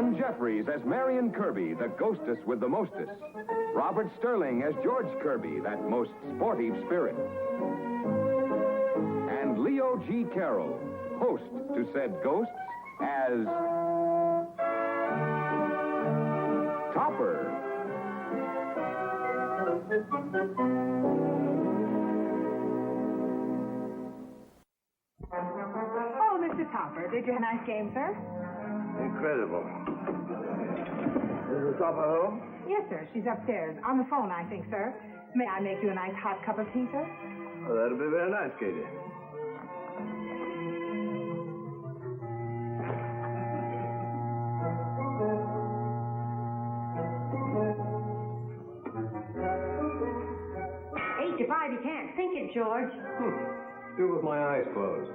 Ann Jeffries as Marion Kirby, the ghostess with the mostest. Robert Sterling as George Kirby, that most sportive spirit. And Leo G. Carroll, host to said ghosts, as Topper. Oh, Mr. Topper, did you have a nice game, sir? Incredible. Is the Topper home? Yes, sir. She's upstairs. On the phone, I think, sir. May I make you a nice hot cup of tea, sir? Oh, that'll be very nice, Katie. You can't think it, George. Do it with my eyes closed.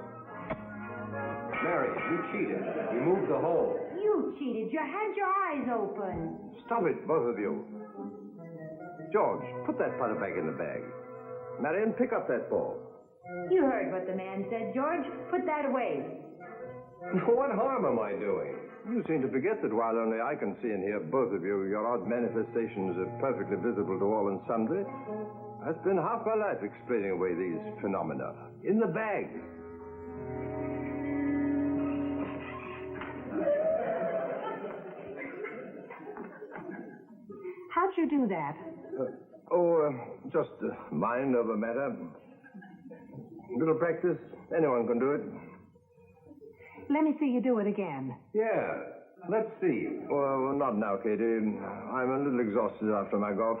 Mary, you cheated. You moved the hole. You cheated. You had your eyes open. Stop it, both of you. George, put that putter back in the bag. Marion, pick up that ball. You heard what the man said, George. Put that away. What harm am I doing? You seem to forget that while only I can see and hear both of you, your odd manifestations are perfectly visible to all and sundry. I spent half my life explaining away these phenomena. In the bag. How'd you do that? Just mind over matter. Little practice. Anyone can do it. Let me see you do it again. Yeah, let's see. Well, not now, Katie. I'm a little exhausted after my golf.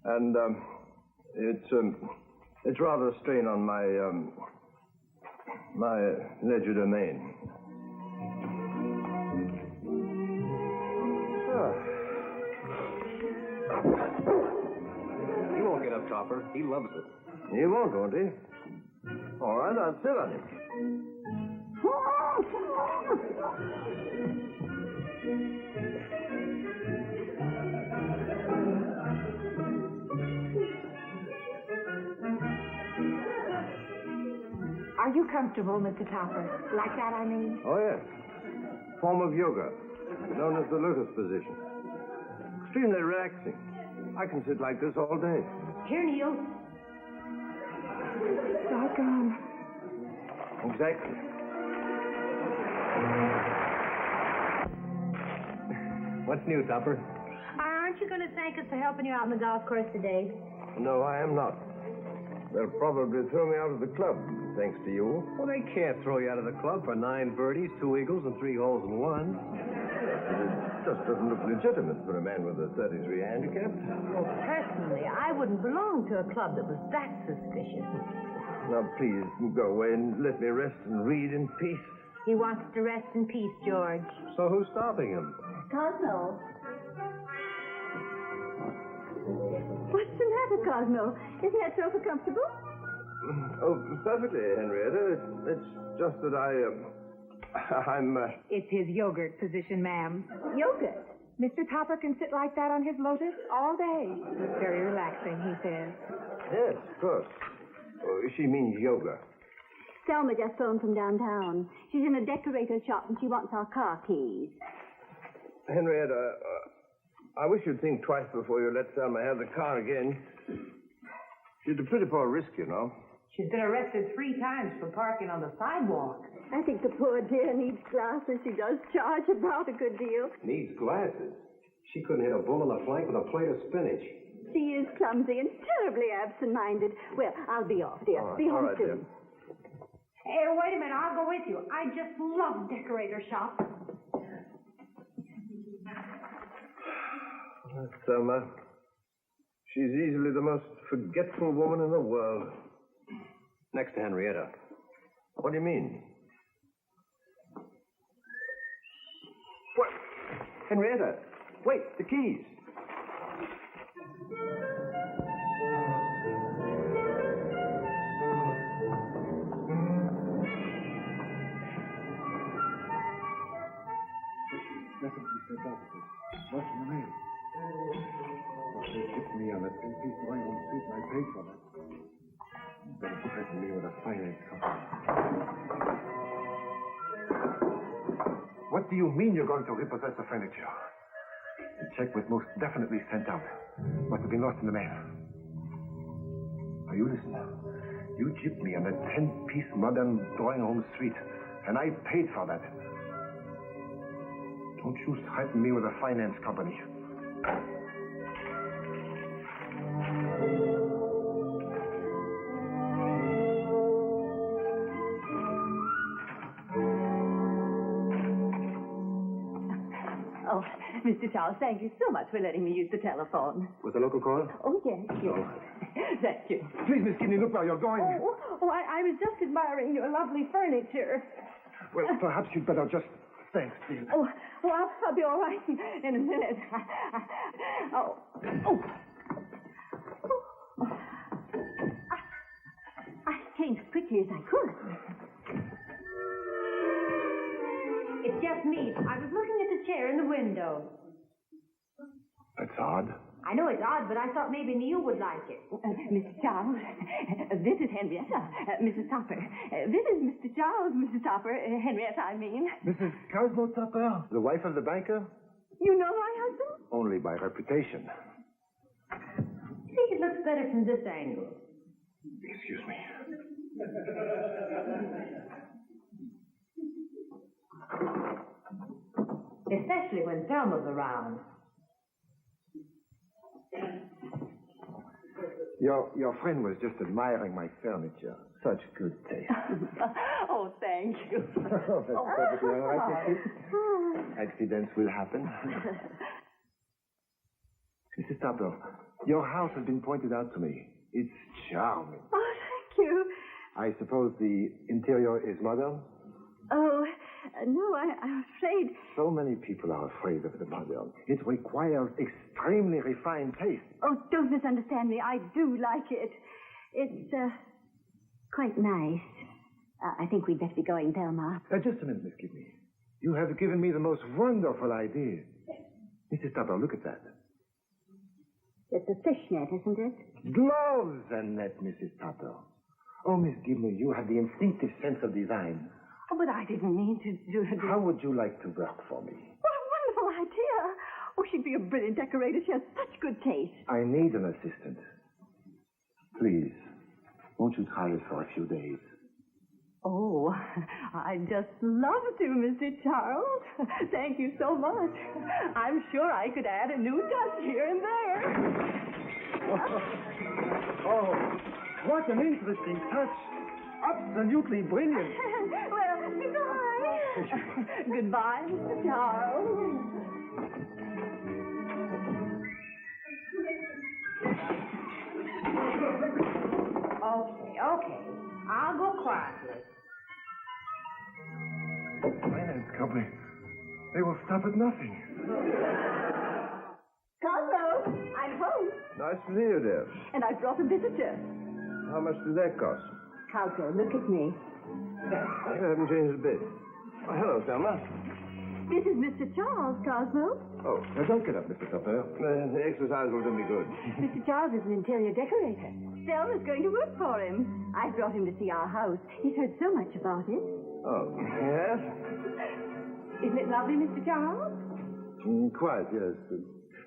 And, it's rather a strain on my legerdemain. He won't get up, Topper. He loves it. He won't he? All right, I'll sit on him. Are you comfortable, Mr. Topper? Like that, I mean? Oh, yes. Form of yoga, known as the lotus position. Extremely relaxing. I can sit like this all day. Here, Neil. Doggone. Exactly. What's new, Topper? Aren't you going to thank us for helping you out on the golf course today? No, I am not. They'll probably throw me out of the club, thanks to you. Well, they can't throw you out of the club for 9 birdies, 2 eagles, and 3 holes in 1. It just doesn't look legitimate for a man with a 33 handicap. Well, personally, I wouldn't belong to a club that was that suspicious. Now, please, go away and let me rest and read in peace. He wants to rest in peace, George. So who's stopping him? Cosmo. What's the matter, Cosmo? Isn't that sofa comfortable? Oh, perfectly, Henrietta. It's just that I'm... It's his yogurt position, ma'am. Yogurt? Mr. Topper can sit like that on his lotus all day. It's very relaxing, he says. Yes, of course. Oh, she means yoga. Selma just phoned from downtown. She's in a decorator's shop and she wants our car keys. Henrietta, I wish you'd think twice before you let Selma have the car again. She's a pretty poor risk, you know. She's been arrested 3 times for parking on the sidewalk. I think the poor dear needs glasses. She does charge about a good deal. Needs glasses. She couldn't hit a bull in the flank with a plate of spinach. She is clumsy and terribly absent-minded. Well, I'll be off, dear. Be home right, soon. dear. Hey, wait a minute. I'll go with you. I just love decorator shops. Selma, she's easily the most forgetful woman in the world. Next to Henrietta. What do you mean? What? Henrietta, wait, the keys. What's in the mail? They tipped me on that 10-piece New England suit and I paid for that. They threatened me with a finance company. What's What do you mean you're going to repossess the furniture? The check was most definitely sent out. Must have been lost in the mail. Now, you listen. You gypped me on a 10-piece modern drawing-room suite, and I paid for that. Don't you threaten me with a finance company. Oh, Mr. Charles, thank you so much for letting me use the telephone. Was the local call? Oh, yes, yes. Thank you. Please, Miss Kidney, look where you're going. I was just admiring your lovely furniture. Well, perhaps you'd better just stand still. I'll be all right in a minute. I came as quickly as I could. It's just me. I was looking at the chair in the window. That's odd. I know it's odd, but I thought maybe Neil would like it. Mr. Charles, this is Henrietta, Mrs. Topper. This is Mr. Charles, Mrs. Topper, Henrietta, I mean. Mrs. Cosmo Topper, the wife of the banker? You know my husband? Only by reputation. I think it looks better from this angle. Excuse me. Especially when Thelma's around. Your friend was just admiring my furniture. Such good taste. Oh, thank you. That's perfectly all right, Miss Kitty. Accidents will happen. Mrs. Topper, your house has been pointed out to me. It's charming. Oh, thank you. I suppose the interior is modern? Oh, no, I'm afraid. So many people are afraid of the modern. It requires extremely refined taste. Oh, don't misunderstand me. I do like it. It's, quite nice. I think we'd better be going, Thelma. Just a minute, Miss Kidney. You have given me the most wonderful idea. Mrs. Topper, look at that. It's a fishnet, isn't it? Gloves and net, Mrs. Topper. Oh, Miss Gibney, you have the instinctive sense of design. Oh, but I didn't mean to do it. How would you like to work for me? What a wonderful idea. Oh, she'd be a brilliant decorator. She has such good taste. I need an assistant. Please, won't you try it for a few days? Oh, I'd just love to, Mr. Charles. Thank you so much. I'm sure I could add a new touch here and there. Oh, what an interesting touch. Absolutely brilliant. Well, goodbye. Goodbye, Mr. Charles. Okay. I'll go quietly. Finance company. They will stop at nothing. Cosmo, I'm home. Nice to see you, dear. And I brought a visitor. How much did that cost? Cosmo, look at me. You haven't changed a bit. Oh, hello, Selma. This is Mr. Charles, Cosmo. Oh, now don't get up, Mr. Topper. The exercise will do me good. Mr. Charles is an interior decorator. Selma's going to work for him. I brought him to see our house. He's heard so much about it. Oh, yes? Isn't it lovely, Mr. Charles? Quite, yes.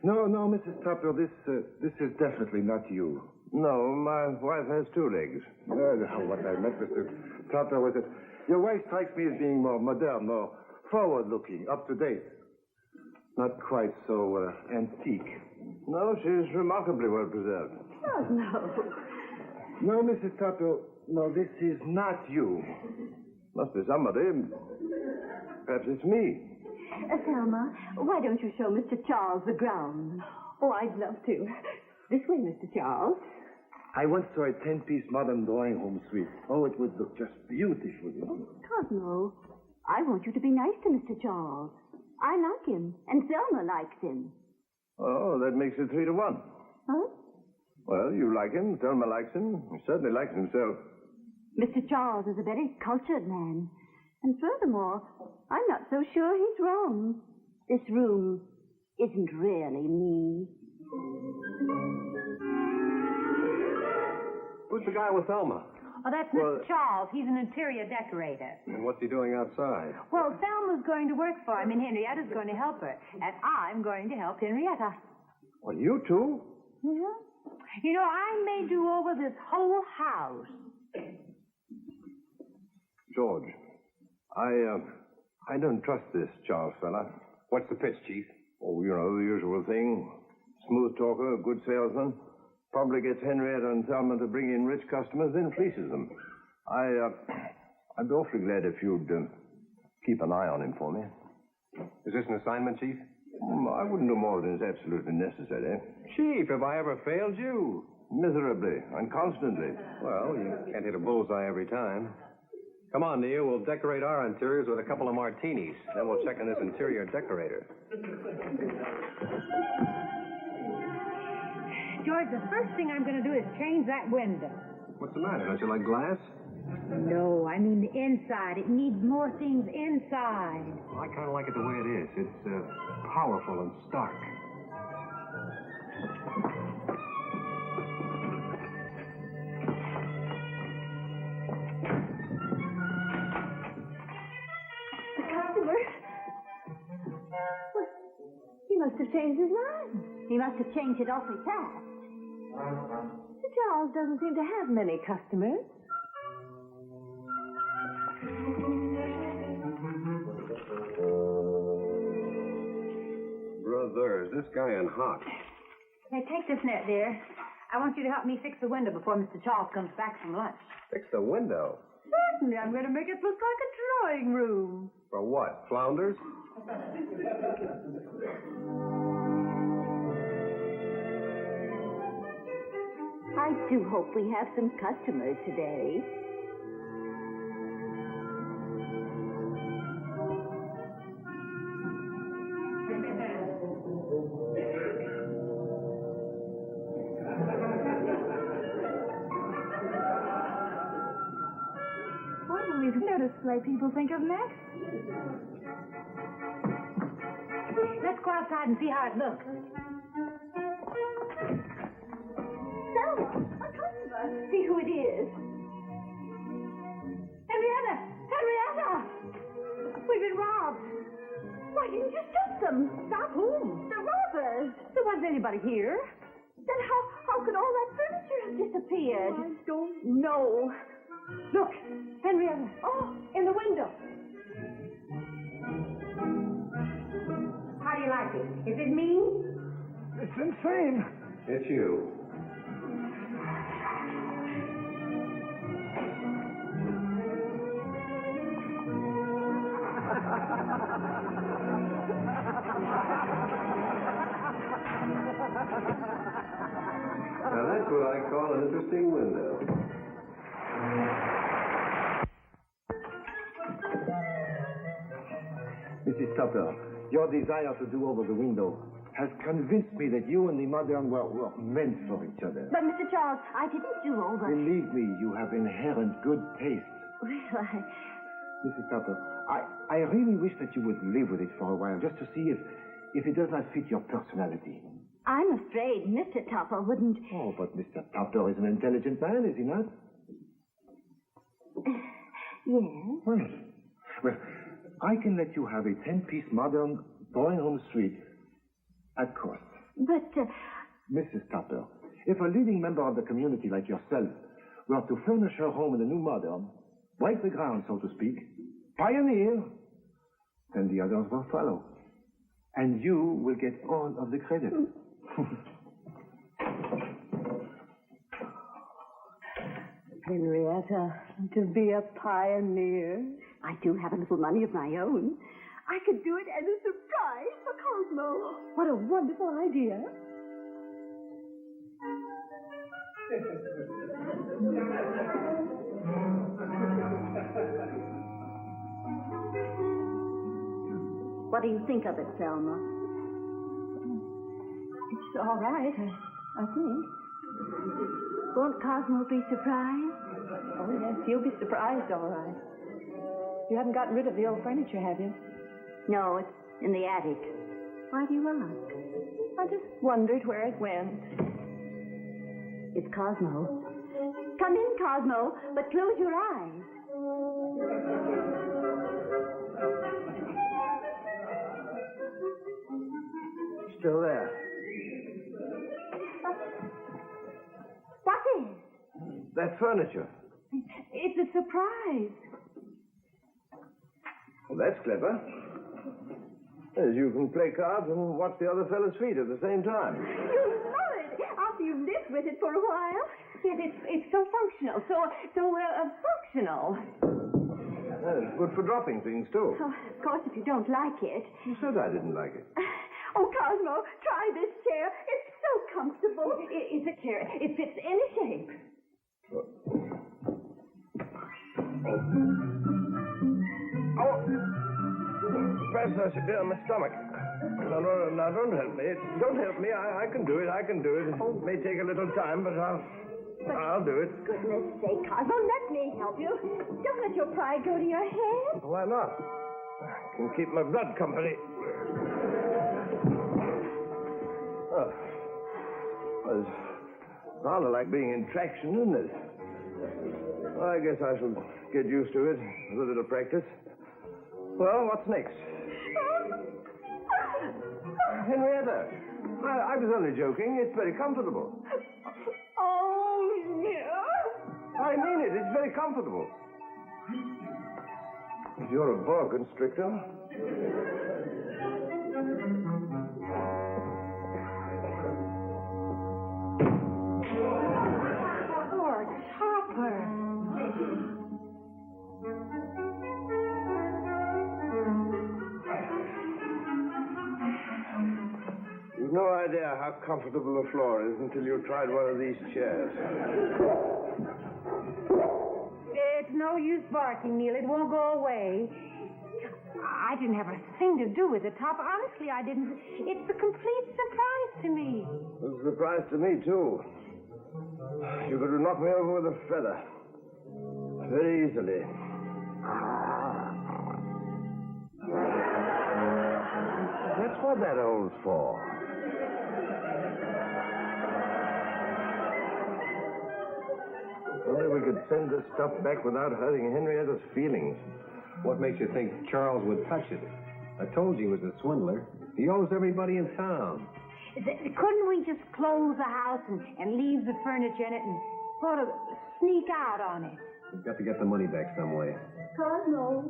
No, Mrs. Topper, this is definitely not you. No, my wife has two legs. What I meant, Mr. Topper, was that your wife strikes me as being more modern, more forward-looking, up-to-date. Not quite so antique. No, she's remarkably well preserved. Oh, no. No, Mrs. Topper, no, this is not you. Must be somebody. Perhaps it's me. Selma, why don't you show Mr. Charles the grounds? Oh, I'd love to. This way, Mr. Charles. I once saw a 10-piece modern drawing room suite. Oh, it would look just beautiful. Cosmo, I want you to be nice to Mr. Charles. I like him, and Thelma likes him. Oh, that makes it 3-1. Huh? Well, you like him. Thelma likes him. He certainly likes himself. Mr. Charles is a very cultured man. And furthermore, I'm not so sure he's wrong. This room isn't really me. Who's the guy with Thelma? Oh, that's Mr. Charles. He's an interior decorator. And what's he doing outside? Well, Thelma's going to work for him, and Henrietta's going to help her. And I'm going to help Henrietta. Well, you two? Yeah. You know, I may do over this whole house. George, I don't trust this Charles fella. What's the pitch, Chief? Oh, you know, the usual thing. Smooth talker, good salesman. Probably gets Henrietta and Thelma to bring in rich customers, then fleeces them. I'd be awfully glad if you'd keep an eye on him for me. Is this an assignment, Chief? I wouldn't do more than is absolutely necessary. Chief, have I ever failed you? Miserably and constantly. Well, you can't hit a bullseye every time. Come on, Neil. We'll decorate our interiors with a couple of martinis. Then we'll check on this interior decorator. George, the first thing I'm going to do is change that window. What's the matter? Don't you like glass? No, I mean the inside. It needs more things inside. Well, I kind of like it the way it is. It's powerful and stark. The customer? Well, he must have changed his mind. He must have changed it awfully fast. Mr. Charles doesn't seem to have many customers. Brother, is this guy in hot? Hey, take this net, dear. I want you to help me fix the window before Mr. Charles comes back from lunch. Fix the window. Certainly, I'm going to make it look like a drawing room. For what? Flounders? I do hope we have some customers today. What will these window display people think of next? Let's go outside and see how it looks. Selma, a customer. See who it is. Henrietta! Henrietta! We've been robbed. Why didn't you stop them? Stop whom? The robbers. There wasn't anybody here. Then how could all that furniture have disappeared? I don't know. Look, Henrietta. Oh, in the window. How do you like it? Is it mean? It's insane. It's you. Now that's what I call an interesting window. Mrs. Tupper, your desire to do over the window has convinced me that you and the modern were meant for each other. But, Mr. Charles, I didn't do over. Believe me, you have inherent good taste. Well, Mrs. Tupper, I really wish that you would live with it for a while, just to see if it does not fit your personality. I'm afraid Mr. Topper wouldn't. Oh, but Mr. Tupper is an intelligent man, is he not? Yes. Well, I can let you have a 10-piece modern drawing room suite at cost. But, Mrs. Tupper, if a leading member of the community like yourself were to furnish her home in a new modern, break the ground, so to speak, pioneer, then the others will follow. And you will get all of the credit. Henrietta, to be a pioneer. I do have a little money of my own. I could do it as a surprise for Cosmo. What a wonderful idea. What do you think of it, Selma? It's all right, I think. Won't Cosmo be surprised? Oh, yes, he'll be surprised, all right. You haven't gotten rid of the old furniture, have you? No, it's in the attic. Why do you ask? I just wondered where it went. It's Cosmo. Come in, Cosmo, but close your eyes. Still there. What is? That furniture. It's a surprise. Well, that's clever. As you can play cards and watch the other fellow's feet at the same time. You love it after you've lived with it for a while. Yes, it's so functional, so functional. It's good for dropping things, too. Oh, of course, if you don't like it. You said I didn't like it. Oh, Cosmo, try this chair. It's so comfortable. It's a chair. It fits any shape. Oh! Perhaps I should be on my stomach. No, don't help me. Don't help me. I can do it. I can do it. It may take a little time, but I'll do it. Goodness sake, Cosmo, let me help you. Don't let your pride go to your head. Why not? I can keep my blood company. Oh. Well, it's rather like being in traction, isn't it? Well, I guess I shall get used to it with a little practice. Well, what's next? Henrietta, I was only joking. It's very comfortable. Oh, yeah. I mean it. It's very comfortable. If you're a boa constrictor. Poor Topper. You've no idea how comfortable the floor is until you've tried one of these chairs. It's no use barking, Neil. It won't go away. I didn't have a thing to do with it, Topper. Honestly, I didn't. It's a complete surprise to me. It's a surprise to me, too. You could have knocked me over with a feather. Very easily. That's what that hole's for. If only we could send this stuff back without hurting Henrietta's feelings. What makes you think Charles would touch it? I told you he was a swindler. He owes everybody in town. Couldn't we just close the house and leave the furniture in it and sort of sneak out on it? We've got to get the money back some way. Cosmo.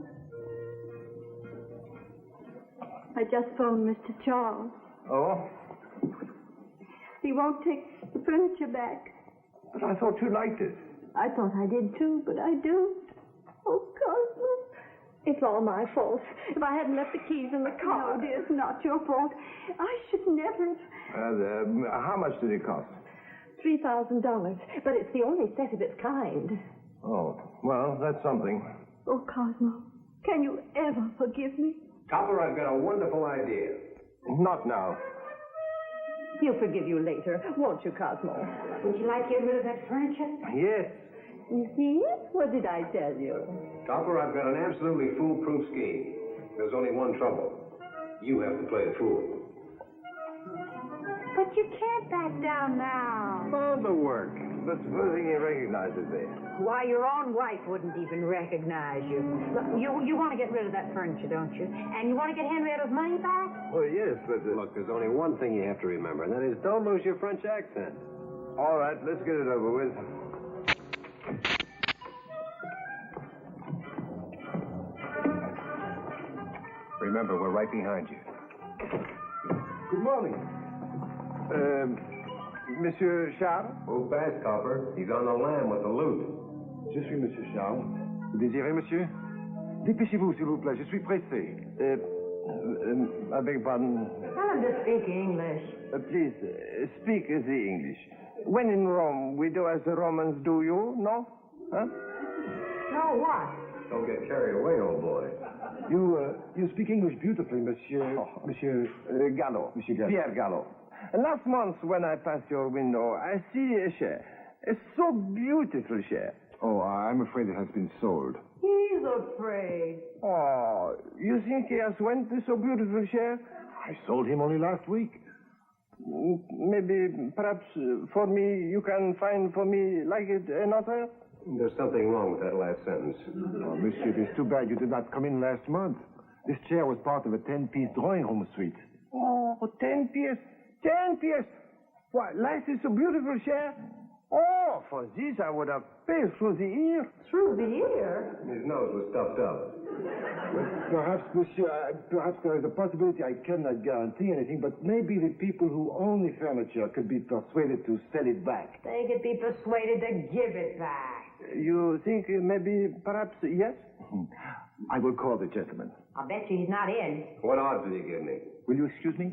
I just phoned Mr. Charles. Oh? He won't take the furniture back. But I thought you liked it. I thought I did too, but I do. Oh, Cosmo. It's all my fault. If I hadn't left the keys in the car. No, dear, it's not your fault. I should never have. How much did it cost? $3,000. But it's the only set of its kind. Oh, well, that's something. Oh, Cosmo, can you ever forgive me? Topper, I've got a wonderful idea. Not now. He'll forgive you later, won't you, Cosmo? Would you like to get rid of that furniture? Yes. You see? What did I tell you? Topper, I've got an absolutely foolproof scheme. There's only one trouble. You have to play the fool. But you can't back down now. Oh, the work. But supposing he recognizes me. Why, your own wife wouldn't even recognize you. Look, you want to get rid of that furniture, don't you? And you want to get Henrietta's money back? Oh, yes, but... Look, there's only one thing you have to remember, and that is don't lose your French accent. All right, let's get it over with. Remember, we're right behind you. Good morning. Monsieur Charles? Move fast, Copper. He's on the lam with the loot. Je suis Monsieur Charles. Vous désirez, monsieur? Dépêchez-vous, s'il vous plaît. Je suis pressé. I beg your pardon. Tell him to speak English. Please, speak the English. When in Rome, we do as the Romans do, you, no? Huh? No, what? Don't get carried away, old boy. You speak English beautifully, Monsieur... Monsieur Gallo. Monsieur Gallo. Pierre Gallo. Last month, when I passed your window, I see a chair. A so beautiful chair. Oh, I'm afraid it has been sold. He's afraid. Oh, you think he has went this so beautiful chair? I sold him only last week. Maybe, perhaps, for me, you can find for me like it another? There's something wrong with that last sentence. Oh, monsieur, it is too bad you did not come in last month. This chair was part of a 10-piece drawing room suite. Oh, 10 pièces. 10 pièces. Why, life is a beautiful chair. Oh, for this I would have paid through the ear. Through the ear? His nose was stuffed up. Perhaps, monsieur, perhaps there is a possibility I cannot guarantee anything, but maybe the people who own the furniture could be persuaded to sell it back. They could be persuaded to give it back. You think maybe, perhaps, yes? I will call the gentleman. I'll bet you he's not in. What odds will you give me? Will you excuse me?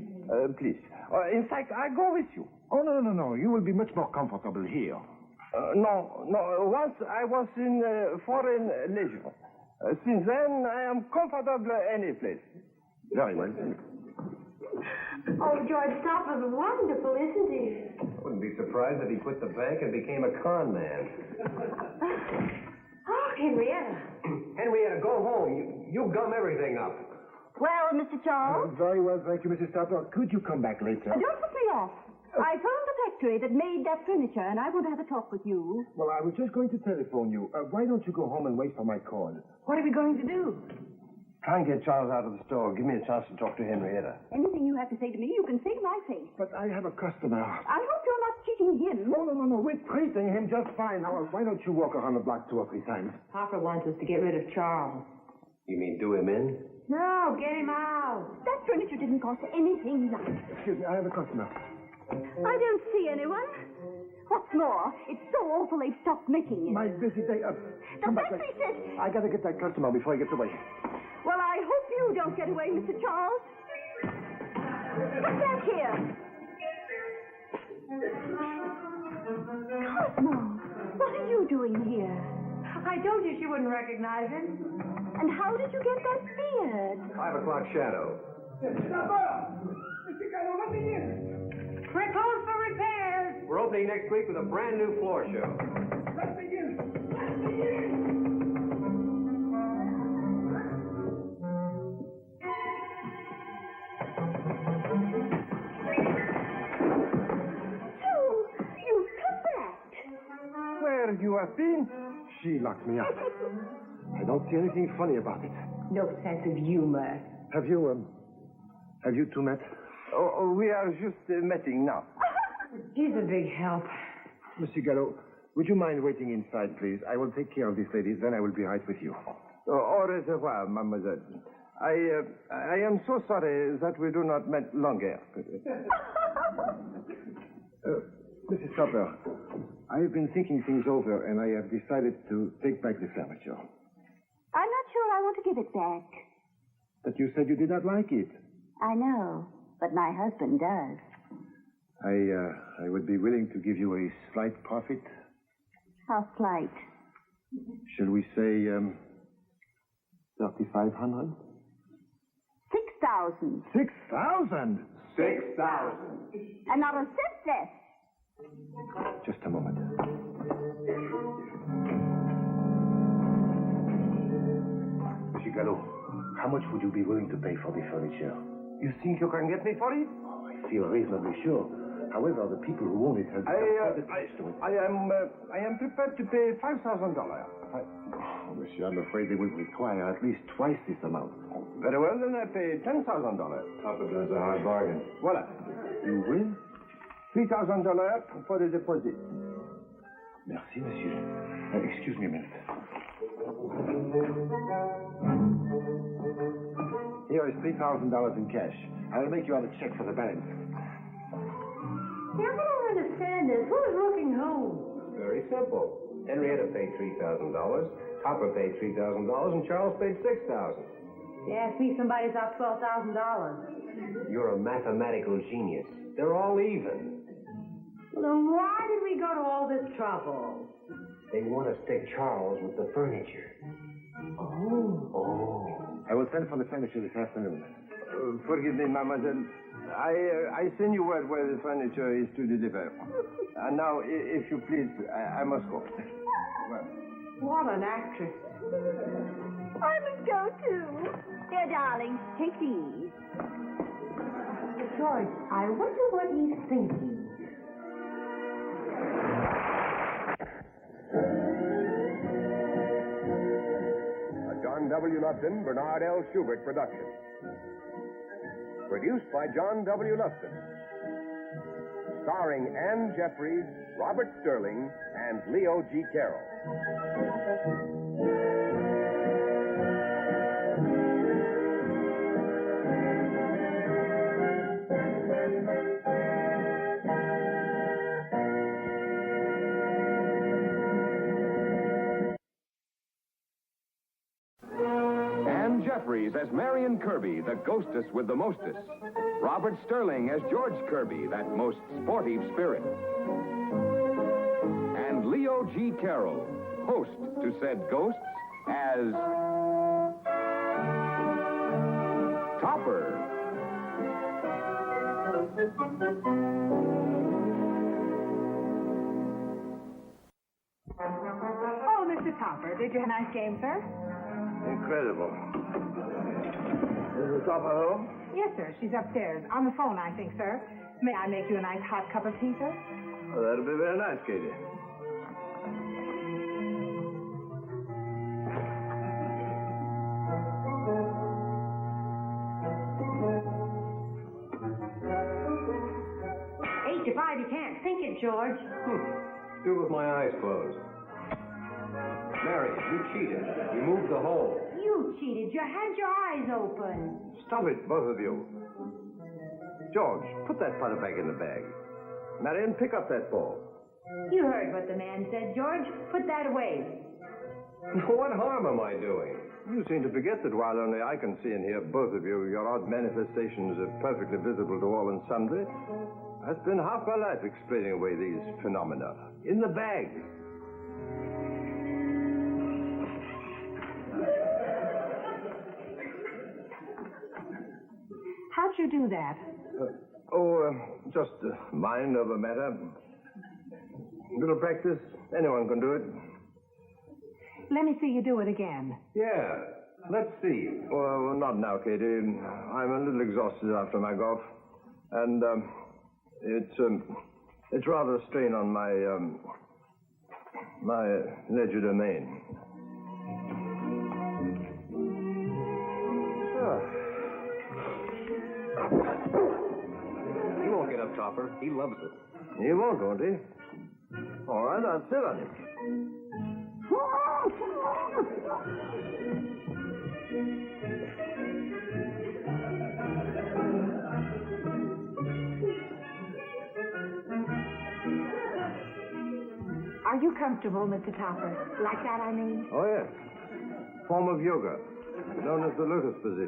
Please. In fact, I go with you. Oh, no. You will be much more comfortable here. No. Once I was in foreign leisure. Since then, I am comfortable any place. Very well. Oh, George Stopper's wonderful, isn't he? I wouldn't be surprised if he quit the bank and became a con man. Oh, Henrietta. Henrietta, go home. You gum everything up. Well, Mr. Charles? Very well, thank you, Mrs. Stopper. Could you come back later? Don't put me off. I phoned the factory that made that furniture, and I want to have a talk with you. Well, I was just going to telephone you. Why don't you go home and wait for my call? What are we going to do? Try and get Charles out of the store. Give me a chance to talk to Henrietta. Anything you have to say to me, you can say to my face. But I have a customer. I hope you're not cheating him. No. We're treating him just fine. Now, why don't you walk around the block 2 or 3 times? Papa wants us to get rid of Charles. You mean do him in? No, get him out. That furniture didn't cost anything like it. Excuse me, I have a customer. I don't see anyone. What's more, it's so awful they've stopped making it. My busy day. The Come back. factory says... I gotta get that customer before he gets away. Well, I hope you don't get away, Mr. Charles. Come back here. Cosmo, what are you doing here? I told you she wouldn't recognize him. And how did you get that beard? 5 o'clock shadow. We're closed for repairs. We're opening next week with a brand new floor show. You've come back. Where you have been? She locked me up. I don't see anything funny about it. No sense of humor. Have you two met? Oh, we are just meeting now. He's a big help. Monsieur Gallo, would you mind waiting inside, please? I will take care of these ladies, then I will be right with you. Au revoir, mademoiselle. I am so sorry that we do not meet longer. Mrs. Stopper, I have been thinking things over, and I have decided to take back the furniture. I'm not sure I want to give it back. But you said you did not like it. I know, but my husband does. I would be willing to give you a slight profit. How slight? Shall we say, 3,500? 6,000. 6,000? 6,000. And not a cent less. Just a moment. Monsieur Gallo, how much would you be willing to pay for the furniture? You think you can get me for it? Oh, I feel reasonably sure. However, the people who own it have... I am prepared to pay $5,000. Oh, monsieur, I'm afraid they will require at least twice this amount. Very well, then I pay $10,000. Papa does a hard bargain. Voila. You will? $3,000 for the deposit. Merci, monsieur. Excuse me a minute. Here is $3,000 in cash. I will make you out a check for the balance. Yeah, I don't understand this. Who's looking who? Very simple. Henrietta paid $3,000, Papa paid $3,000, and Charles paid $6,000. You ask me, somebody's out $12,000. You're a mathematical genius. They're all even. Well, then why did we go to all this trouble? They want to stick Charles with the furniture. Oh. I will send for the furniture this afternoon. Forgive me, mademoiselle. I send you word where the furniture is to deliver. And now, if you please, I must go. Well. What an actress. I must go, too. Here, darling, take these. So George, I wonder what he's thinking. A John W. Lufton, Bernard L. Schubert production. Produced by John W. Lufton. Starring Ann Jeffries, Robert Sterling, and Leo G. Carroll. Ann Jeffries as Marion Kirby, the ghostess with the mostess. Robert Sterling as George Kirby, that most sportive spirit. And Leo G. Carroll, host to said ghosts, as Topper. Oh, Mr. Topper, did you have a nice game, sir? Incredible. Is the Topper home? Yes, sir. She's upstairs. On the phone, I think, sir. May I make you a nice hot cup of tea, sir? Oh, that'll be very nice, Katie. You can't think it, George. Do it with my eyes closed. Mary, you cheated. You moved the hole. You cheated. You had your eyes open. Stop it, both of you. George, put that putter back in the bag. Marion, pick up that ball. You heard what the man said, George. Put that away. What harm am I doing? You seem to forget that while only I can see and hear both of you, your odd manifestations are perfectly visible to all and sundry. I spent half my life explaining away these phenomena. In the bag. How'd you do that? Just mind over matter. A little practice. Anyone can do it. Let me see you do it again. Yeah. Let's see. Well, not now, Katie. I'm a little exhausted after my golf. And, it's rather a strain on my legerdemain. He won't get up, Topper. He loves it. He won't, won't he? All right, I'll sit on him. Are you comfortable, Mr. Topper? Like that, I mean? Oh, yes. Form of yoga, known as the lotus position.